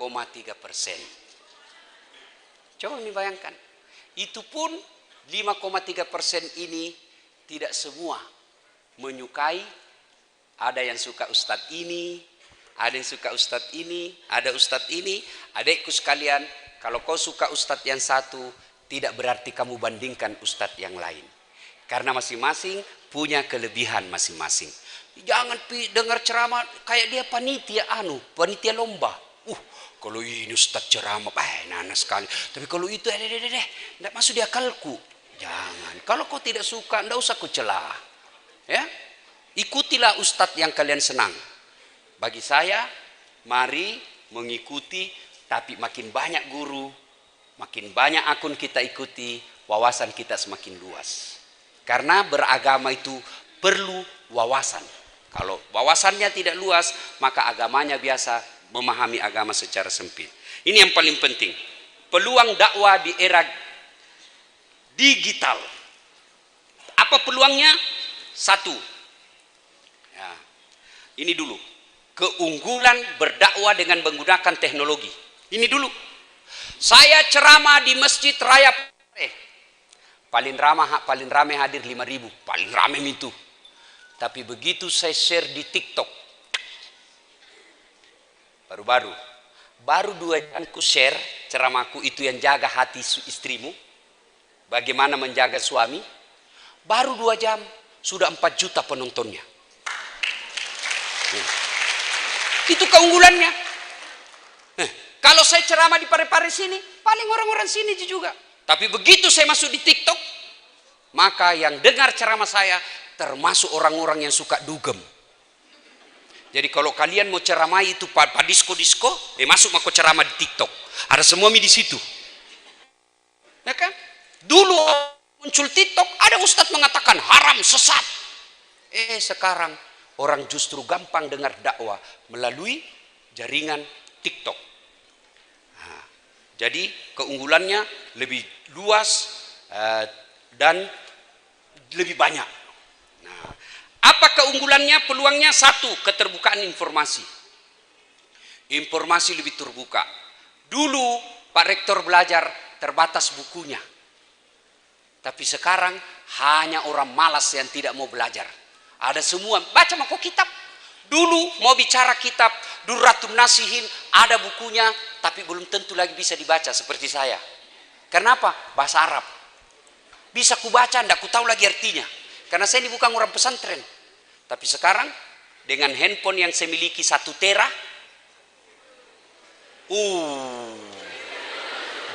Coba bayangkan. Itu pun 5,3% ini tidak semua menyukai. Ada yang suka ustadz ini, ada yang suka ustadz ini, ada ustadz ini. Adikku sekalian, kalau kau suka ustadz yang satu, tidak berarti kamu bandingkan ustadz yang lain. Karena masing-masing punya kelebihan masing-masing. Jangan dengar ceramah kayak dia panitia lomba. Kalau ini ustadz ceramah, nana sekali. Tapi kalau itu, tidak masuk di akalku. Jangan. Kalau kau tidak suka, tidak usah kau celah. Ya, ikutilah ustadz yang kalian senang. Bagi saya, mari mengikuti, tapi makin banyak guru, makin banyak akun kita ikuti, wawasan kita semakin luas. Karena beragama itu perlu wawasan. Kalau wawasannya tidak luas, maka agamanya biasa memahami agama secara sempit. Ini yang paling penting. Peluang dakwah di era digital. Apa peluangnya? Satu. Ya, ini dulu. Keunggulan berdakwah dengan menggunakan teknologi. Ini dulu. Saya ceramah di Masjid Raya paling ramai hadir 5.000. Paling ramai itu. Tapi begitu saya share di TikTok, baru 2 jam ku share ceramahku itu yang jaga hati istrimu, bagaimana menjaga suami. Baru 2 jam sudah 4 juta penontonnya. Itu keunggulannya. Kalau saya ceramah di Parepare sini, paling orang-orang sini juga. Tapi begitu saya masuk di TikTok, maka yang dengar ceramah saya termasuk orang-orang yang suka dugem. Jadi kalau kalian mau ceramah itu pada disko-disko, masuk mau ceramah di TikTok. Ada semua di situ. Ya kan? Dulu muncul TikTok, ada ustadz mengatakan haram, sesat. Sekarang orang justru gampang dengar dakwah melalui jaringan TikTok. Nah, jadi keunggulannya lebih luas dan lebih banyak. Nah, apa keunggulannya? Peluangnya satu, keterbukaan informasi. Informasi lebih terbuka. Dulu Pak Rektor belajar terbatas bukunya. Tapi sekarang hanya orang malas yang tidak mau belajar. Ada semua, baca mako kitab. Dulu mau bicara kitab, Durratun Nasihin, ada bukunya, tapi belum tentu lagi bisa dibaca seperti saya. Kenapa? Bahasa Arab. Bisa kubaca, tidak ku tahu lagi artinya. Karena saya ini bukan orang pesantren. Tapi sekarang dengan handphone yang saya miliki 1 tera,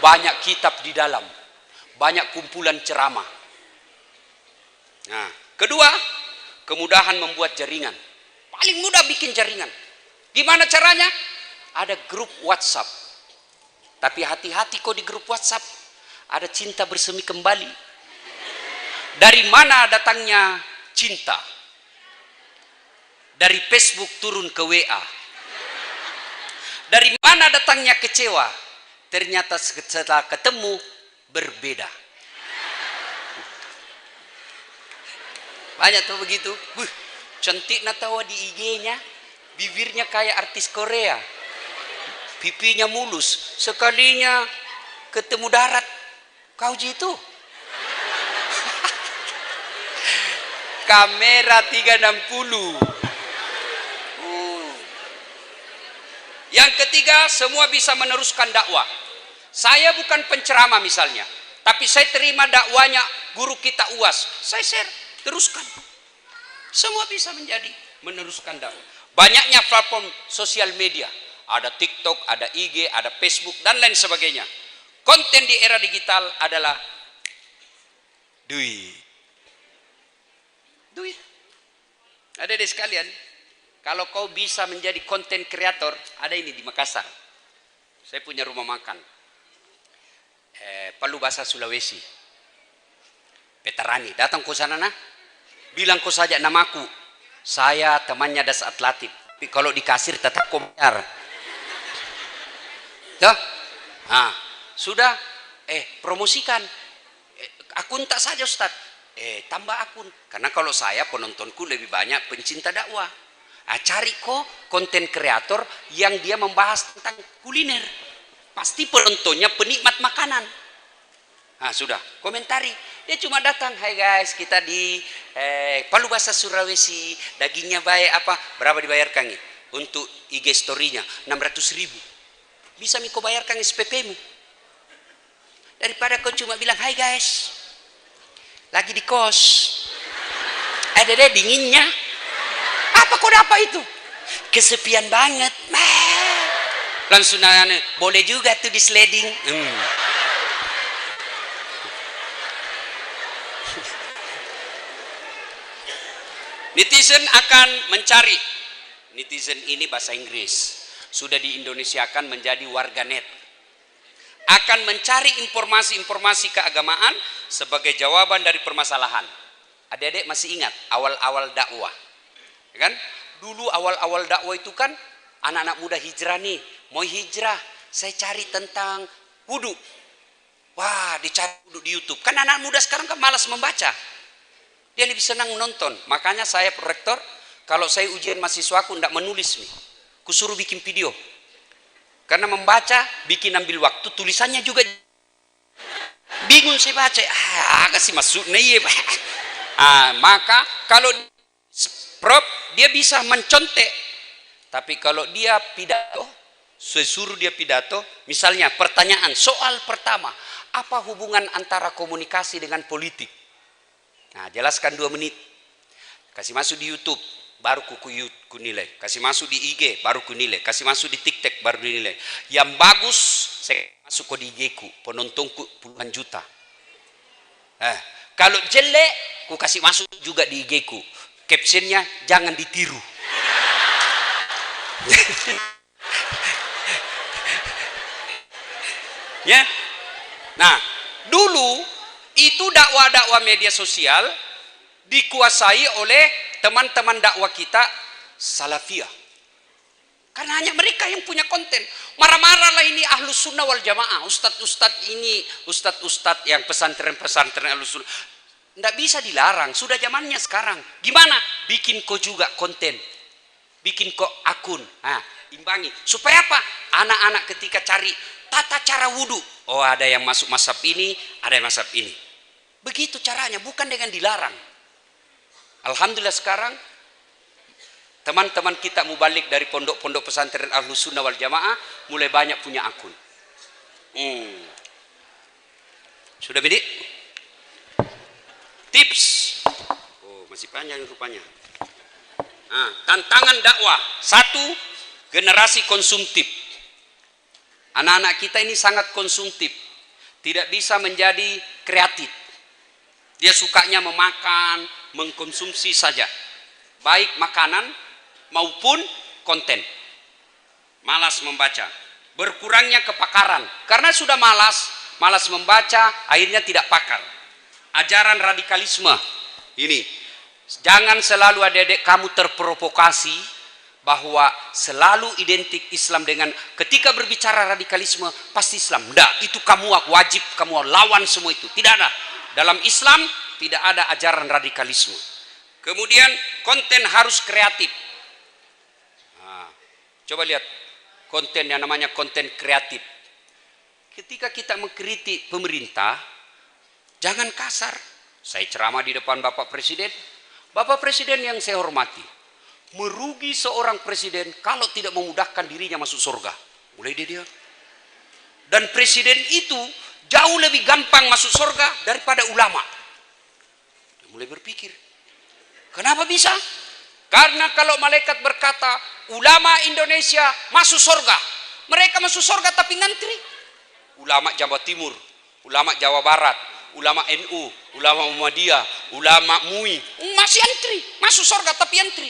banyak kitab di dalam, banyak kumpulan ceramah. Nah, kedua, kemudahan membuat jaringan. Paling mudah bikin jaringan. Gimana caranya? Ada grup WhatsApp. Tapi hati-hati kok di grup WhatsApp ada cinta bersemi kembali. Dari mana datangnya cinta? Dari Facebook turun ke WA. Dari mana datangnya kecewa? Ternyata setelah ketemu berbeda. Banyak tuh begitu. Cantik natawa di IG-nya, bibirnya kayak artis Korea, pipinya mulus. Sekalinya ketemu darat, kau jitu. Kamera 360. Yang ketiga, semua bisa meneruskan dakwah. Saya bukan penceramah misalnya, tapi saya terima dakwanya guru kita UAS. Saya share, teruskan. Semua bisa meneruskan dakwah. Banyaknya platform sosial media. Ada TikTok, ada IG, ada Facebook, dan lain sebagainya. Konten di era digital adalah duit. Ada deh sekalian, kalau kau bisa menjadi konten kreator, ada ini di Makassar. Saya punya rumah makan. Palu bahasa Sulawesi. Petarani, datang ke sana nah. Bilang kau saja namaku. Saya temannya Das Atlatif. Tapi kalau dikasir tetap kau bayar. Nah, sudah promosikan. Akun tak saja Ustaz. tambah akun. Karena kalau saya penontonku lebih banyak pencinta dakwah. Cari kok konten kreator yang dia membahas tentang kuliner. Pasti penontonnya penikmat makanan. Sudah, komentari. Dia cuma datang, hai guys, kita di Palu Basah Sulawesi, dagingnya baik apa? Berapa dibayarkan nih? Untuk IG story-nya 600.000. Bisa Miko bayarkan SPP-mu. Daripada kau cuma bilang, hai guys, lagi di kos. Dede dinginnya. Apa kode apa itu? Kesepian banget. Langsung nanya, boleh juga tuh di sledding. Netizen akan mencari. Netizen ini bahasa Inggris. Sudah diindonesiakan menjadi warganet. Akan mencari informasi-informasi keagamaan sebagai jawaban dari permasalahan. Adik-adik masih ingat awal-awal dakwah, ya kan? Dulu awal-awal dakwah itu kan anak-anak muda hijrah nih, mau hijrah, saya cari tentang wudhu. Wah, dicari wudhu di YouTube. Kan anak muda sekarang kan malas membaca, dia lebih senang menonton. Makanya saya prorektor, kalau saya ujian mahasiswaku tidak menulis nih, kusuruh bikin video. Karena membaca bikin ambil waktu, tulisannya juga bingung saya baca. Kasih masuk nih. Maka kalau Prof dia bisa mencontek. Tapi kalau dia pidato, saya suruh dia pidato, misalnya pertanyaan soal pertama, apa hubungan antara komunikasi dengan politik? Jelaskan 2 menit. Kasih masuk di YouTube, baru ku nilai. Kasih masuk di IG, baru ku nilai. Kasih masuk di TikTok, baru dinilai. Yang bagus, saya masuk ke IG ku, penontonku puluhan juta. Kalau jelek, ku kasih masuk juga di IG ku. Captionnya, jangan ditiru. Ya. Nah, dulu itu dakwah-dakwah media sosial dikuasai oleh teman-teman dakwah kita Salafiyah. Karena hanya mereka yang punya konten. Marah-marahlah ini Ahlus Sunnah wal Jamaah, ustadz-ustadz ini, ustadz-ustadz yang pesantren-pesantren Ahlus Sunnah. Tidak bisa dilarang, sudah zamannya sekarang. Gimana? Bikin kok juga konten. Bikin kok akun. Imbangi. Supaya apa? Anak-anak ketika cari tata cara wudhu. Oh, ada yang masuk mazhab ini, ada yang mazhab ini. Begitu caranya, bukan dengan dilarang. Alhamdulillah sekarang teman-teman kita mubalik dari pondok-pondok pesantren Ahlus Sunnah wal Jamaah mulai banyak punya akun. Sudah Bidik? Tips. Oh, masih panjang rupanya. Tantangan dakwah. 1, generasi konsumtif. Anak-anak kita ini sangat konsumtif. Tidak bisa menjadi kreatif. Dia sukanya memakan, mengkonsumsi saja. Baik makanan maupun konten. Malas membaca. Berkurangnya kepakaran. Karena sudah malas membaca, akhirnya tidak pakar. Ajaran radikalisme. Ini. Jangan selalu adik-adik kamu terprovokasi bahwa selalu identik Islam dengan ketika berbicara radikalisme pasti Islam. Tidak, itu kamu wajib, kamu lawan semua itu. Tidak ada. Dalam Islam tidak ada ajaran radikalisme. Kemudian konten harus kreatif. Coba lihat konten yang namanya konten kreatif. Ketika kita mengkritik pemerintah, jangan kasar. Saya ceramah di depan Bapak Presiden. Bapak Presiden yang saya hormati, merugi seorang presiden kalau tidak memudahkan dirinya masuk surga. Mulai dia. Dan presiden itu jauh lebih gampang masuk surga daripada ulama. Mulai berpikir, kenapa bisa? Karena kalau malaikat berkata, ulama Indonesia masuk surga, mereka masuk surga tapi ngantri. Ulama Jawa Timur, ulama Jawa Barat, ulama NU, ulama Muhammadiyah, ulama MUI, masih antri, masuk surga tapi antri.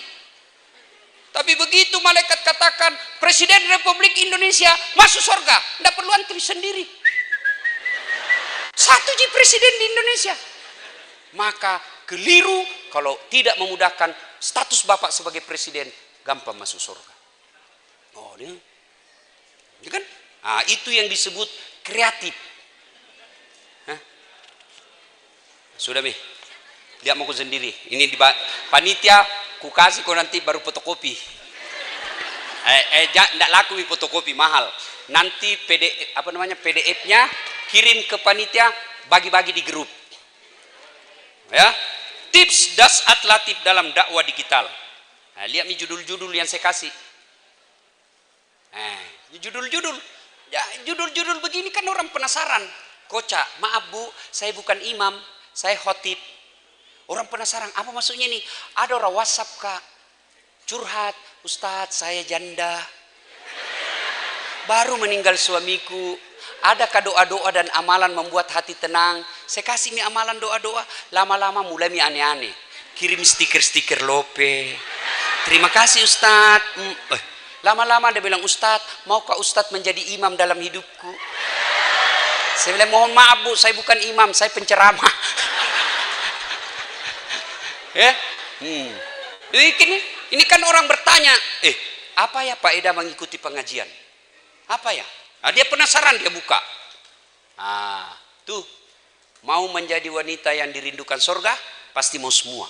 Tapi begitu malaikat katakan Presiden Republik Indonesia masuk surga, tidak perlu antri sendiri. Satu ji presiden di Indonesia. Maka keliru kalau tidak memudahkan status Bapak sebagai presiden, gampang masuk surga. Oh, ini kan? Itu yang disebut kreatif. Sudah Mi? Lihat mau sendiri. Ini di panitia ku kasih kau nanti baru fotokopi. Enggak laku fotokopi mahal. Nanti PDF-nya kirim ke panitia, bagi-bagi di grup. Ya. Tips dasat latif dalam dakwah digital. Nah, lihat nih judul-judul yang saya kasih. Judul-judul. Ya, judul-judul begini kan orang penasaran. Kocak, maaf Bu, saya bukan imam, saya khotib. Orang penasaran, apa maksudnya nih? Ada orang WhatsApp Kak, curhat, Ustadz saya janda, baru meninggal suamiku. Adakah doa-doa dan amalan membuat hati tenang? Saya kasih mi amalan doa-doa, lama-lama mulai mi aneh-aneh. Kirim stiker-stiker lope. Terima kasih Ustadz. Lama-lama dia bilang, Ustadz, maukah Ustadz menjadi imam dalam hidupku? Saya bilang, mohon maaf Bu, saya bukan imam, saya penceramah. Ya, ini kan orang bertanya, apa ya Pak Eda mengikuti pengajian? Apa ya? Nah, dia penasaran, dia buka. Tuh, mau menjadi wanita yang dirindukan surga, pasti mau semua.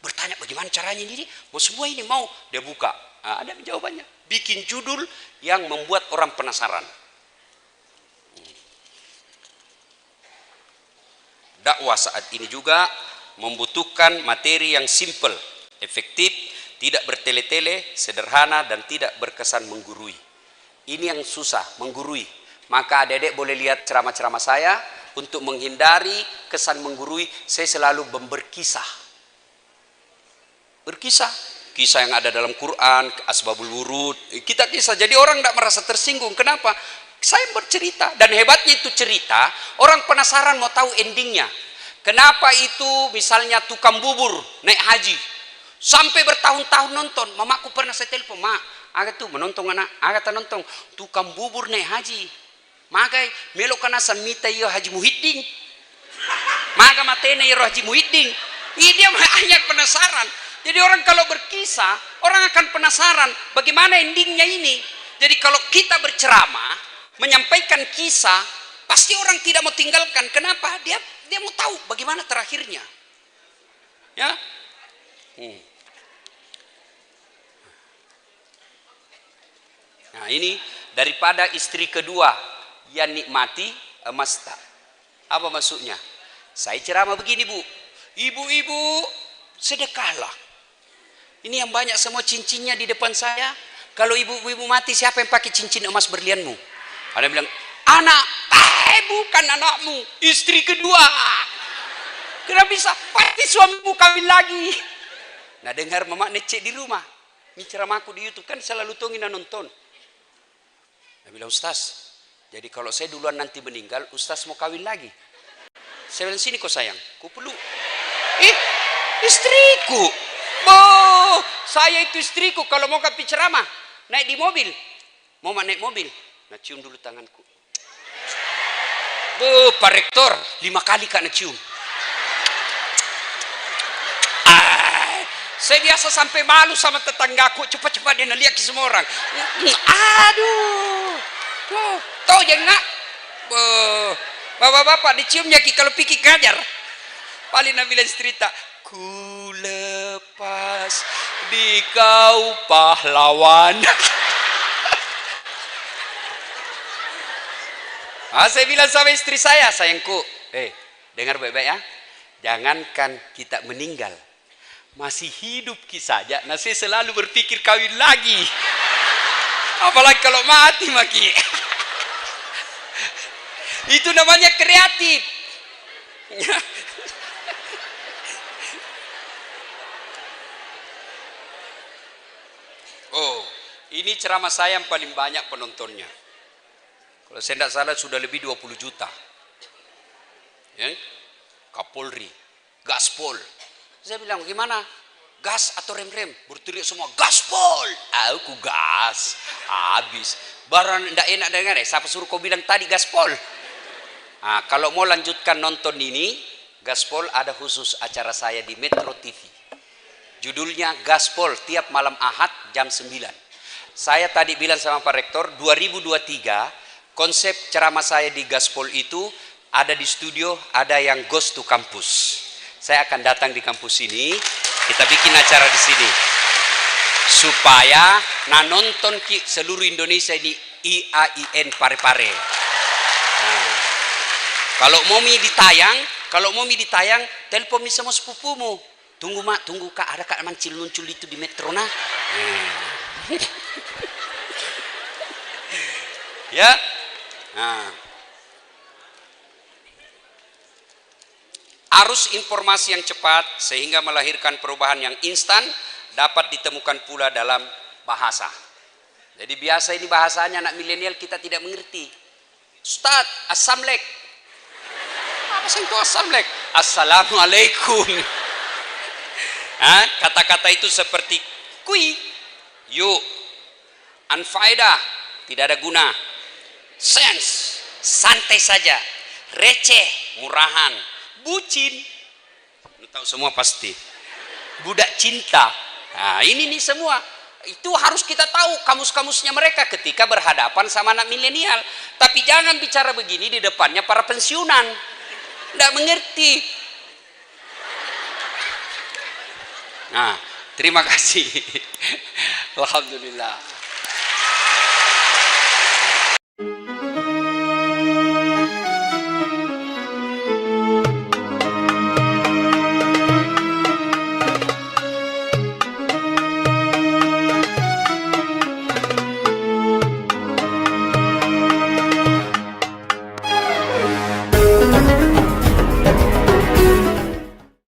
Bertanya bagaimana caranya ini? Mau semua ini mau, dia buka. Ada jawabannya. Bikin judul yang membuat orang penasaran. Dakwah saat ini juga membutuhkan materi yang simple, efektif, tidak bertele-tele, sederhana, dan tidak berkesan menggurui. Ini yang susah, menggurui. Maka adik-adik boleh lihat ceramah-ceramah saya. Untuk menghindari kesan menggurui, saya selalu berkisah. Berkisah. Kisah yang ada dalam Quran, asbabul wurud. Kita kisah, jadi orang tidak merasa tersinggung. Kenapa? Saya bercerita. Dan hebatnya itu cerita, orang penasaran mau tahu endingnya. Kenapa itu misalnya tukang bubur naik haji. Sampai bertahun-tahun nonton. Mamaku pernah saya telepon, Mak, aga tuh menonton anak, aga tak nonton tukang bubur naik haji. Magai melok kana samita yo Haji Muhyiddin. Maga matena yo Haji Muhyiddin. Ini dia hanya penasaran. Jadi orang kalau berkisah, orang akan penasaran bagaimana endingnya ini. Jadi kalau kita berceramah, menyampaikan kisah, pasti orang tidak mau tinggalkan. Kenapa? Dia mau tahu bagaimana terakhirnya. Ya. Nah, ini daripada istri kedua yang nikmati emas tak. Apa maksudnya? Saya ceramah begini Bu, ibu-ibu sedekahlah. Ini yang banyak semua cincinnya di depan saya. Kalau ibu-ibu mati, siapa yang pakai cincin emas berlianmu? Ada yang bilang, anak, bukan anakmu, istri kedua. Kenapa bisa? Pasti suamimu kawin lagi. Nah, dengar mama necek di rumah. Ini ceramahku di YouTube kan selalu tongin dan nonton. Dia bilang, Ustaz, jadi kalau saya duluan nanti meninggal, Ustaz mau kawin lagi. Saya bilang, sini kok sayang, ku peluk. Istriku. Saya itu istriku kalau mau ke ceramah, naik di mobil. Mau naik mobil, nah cium dulu tanganku. Pak Rektor, 5 kali kak nak cium. Saya biasa sampai malu sama tetanggaku, cepat-cepat dia lihat ke semua orang. Aduh. Tahu jangan. Bapak-bapak diciumnya ki kalau pikir ngajar. Paling Nabila cerita, ku lepas di kau pahlawan. Saya bilang sama istri saya, sayangku, dengar baik-baik ya, jangankan kita meninggal, masih hidup saja, nah saya selalu berpikir kawin lagi, apalagi kalau mati maki. Itu namanya kreatif. Ini ceramah saya yang paling banyak penontonnya. Kalau saya tidak salah sudah lebih 20 juta. Ya? Kapolri, gaspol. Saya bilang, gimana? Gas atau rem-rem? Berteriak semua, gaspol. Aku gas. Habis. Baru tidak enak dengar siapa suruh kau bilang tadi gaspol? Kalau mau lanjutkan nonton ini, gaspol ada khusus acara saya di Metro TV. Judulnya Gaspol tiap malam Ahad jam 9. Saya tadi bilang sama Pak Rektor, 2023 konsep ceramah saya di Gaspol itu ada di studio, ada yang ghost to campus. saya akan datang di kampus ini, kita bikin acara di sini. Supaya nonton seluruh Indonesia ini IAIN Parepare. Nah, kalau mau ditayang, telepon mi sama sepupumu. Tunggu mak, tunggu kak, ada kak mancil muncul itu di metro nah. Ya. Nah. Arus informasi yang cepat sehingga melahirkan perubahan yang instan dapat ditemukan pula dalam bahasa. Jadi biasa ini bahasanya anak milenial kita tidak mengerti. Ustaz, assamlek. Apa sih itu assamlek? Assalamualaikum. Kata-kata itu seperti kui, yuk, anfaedah, tidak ada guna, sense, santai saja, receh, murahan, bucin, lu tahu semua pasti, budak cinta. Nah ini nih semua, itu harus kita tahu kamus-kamusnya mereka ketika berhadapan sama anak milenial. Tapi jangan bicara begini di depannya para pensiunan, tidak mengerti. Nah, terima kasih. Alhamdulillah.